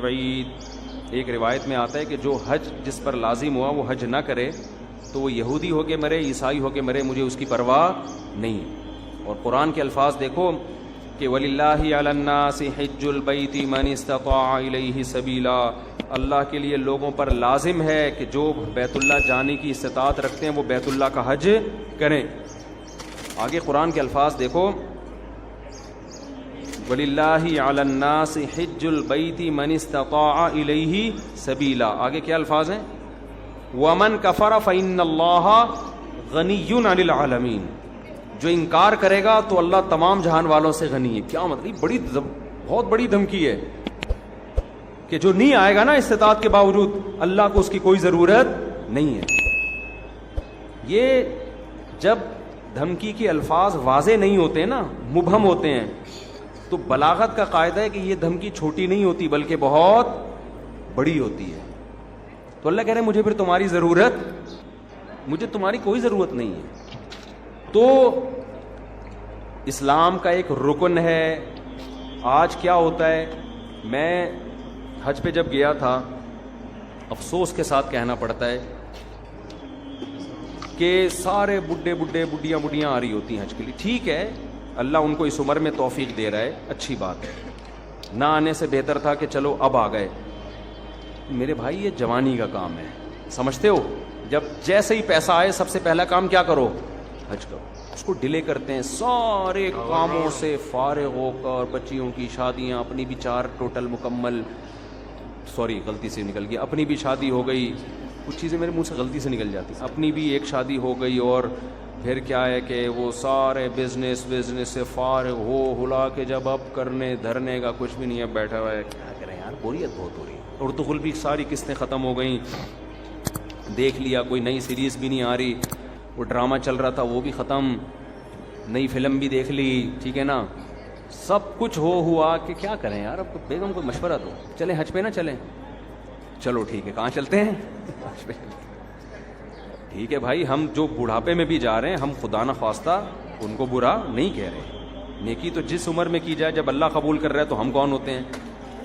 العید۔ ایک روایت میں آتا ہے کہ جو حج جس پر لازم ہوا وہ حج نہ کرے تو وہ یہودی ہو کے مرے، عیسائی ہو کے مرے، مجھے اس کی پرواہ نہیں۔ اور قرآن کے الفاظ دیکھو کہ وَلِلَّهِ عَلَى النَّاسِ حِجُّ الْبَيْتِ مَنِ اسْتَطَاعَ إِلَيْهِ سَبِيلًا، اللہ کے لیے لوگوں پر لازم ہے کہ جو بیت اللہ جانے کی استطاعت رکھتے ہیں وہ بیت اللہ کا حج کریں۔ آگے قرآن کے الفاظ دیکھو وَلِلَّهِ عَلَى النَّاسِ حِجُّ الْبَيْتِ مَنِ اسْتَطَاعَ إِلَيْهِ سَبِيلًا۔ آگے کیا الفاظ ہیں؟ وَمَنْ كَفَرَ فَإِنَّ اللَّهَ غَنِيٌّ عَنِ الْعَالَمِينَ، جو انکار کرے گا تو اللہ تمام جہان والوں سے غنی ہے۔ کیا مطلب؟ بہت بڑی دھمکی ہے کہ جو نہیں آئے گا نا استطاعت کے باوجود، اللہ کو اس کی کوئی ضرورت نہیں ہے۔ یہ جب دھمکی کے الفاظ واضح نہیں ہوتے نا، مبہم ہوتے ہیں، تو بلاغت کا قاعدہ ہے کہ یہ دھمکی چھوٹی نہیں ہوتی بلکہ بہت بڑی ہوتی ہے۔ تو اللہ کہہ رہے ہیں مجھے پھر تمہاری ضرورت، مجھے تمہاری کوئی ضرورت نہیں ہے۔ تو اسلام کا ایک رکن ہے۔ آج کیا ہوتا ہے، میں حج پہ جب گیا تھا، افسوس کے ساتھ کہنا پڑتا ہے کہ سارے بڈھیاں آ رہی ہوتی ہیں حج کے لیے۔ ٹھیک ہے، اللہ ان کو اس عمر میں توفیق دے رہا ہے، اچھی بات ہے، نہ آنے سے بہتر تھا کہ چلو اب آ گئے۔ میرے بھائی یہ جوانی کا کام ہے، سمجھتے ہو؟ جب جیسے ہی پیسہ آئے سب سے پہلا کام کیا کرو؟ حج کرو۔ اس کو ڈیلے کرتے ہیں، سارے کاموں سے فارغ ہو کر، بچیوں کی شادیاں، اپنی بھی 4 ٹوٹل مکمل، سوری غلطی سے نکل گیا، اپنی بھی شادی ہو گئی، کچھ چیزیں میرے منہ سے غلطی سے نکل جاتی، اپنی بھی ایک شادی ہو گئی، اور پھر کیا ہے کہ وہ سارے بزنس سے فارغ ہو ہلا کے جب اب کرنے دھرنے کا کچھ بھی نہیں ہے، بیٹھا ہوا ہے، کیا کریں یار، بوریت بہت ہو رہی ہے۔ ارطغرل بھی ساری قسطیں ختم ہو گئیں، دیکھ لیا، کوئی نئی سیریز بھی نہیں آ رہی، وہ ڈرامہ چل رہا تھا وہ بھی ختم، نئی فلم بھی دیکھ لی، ٹھیک ہے نا، سب کچھ ہوا کہ کیا کریں یار، اب بیگم کو مشورہ دو، چلیں حج پہ نہ چلیں؟ چلو ٹھیک ہے، کہاں چلتے ہیں؟ حج پہ۔ ٹھیک ہے بھائی، ہم جو بڑھاپے میں بھی جا رہے ہیں، ہم خدا نہ خواستہ ان کو برا نہیں کہہ رہے، نیکی تو جس عمر میں کی جائے، جب اللہ قبول کر رہا ہے تو ہم کون ہوتے ہیں؟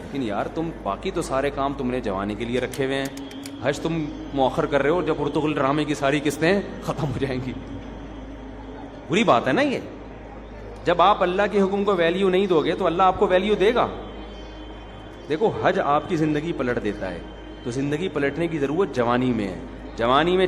لیکن یار تم باقی تو سارے کام تم نے جوانی کے لیے رکھے ہوئے ہیں، حج تم مؤخر کر رہے ہو جب ارطغرل ڈرامے کی ساری قسطیں ختم ہو جائیں گی۔ بری بات ہے نا یہ، جب آپ اللہ کے حکم کو ویلیو نہیں دو گے تو اللہ آپ کو ویلیو دے گا۔ دیکھو حج آپ کی زندگی پلٹ دیتا ہے، تو زندگی پلٹنے کی ضرورت جوانی میں ہے، جوانی میں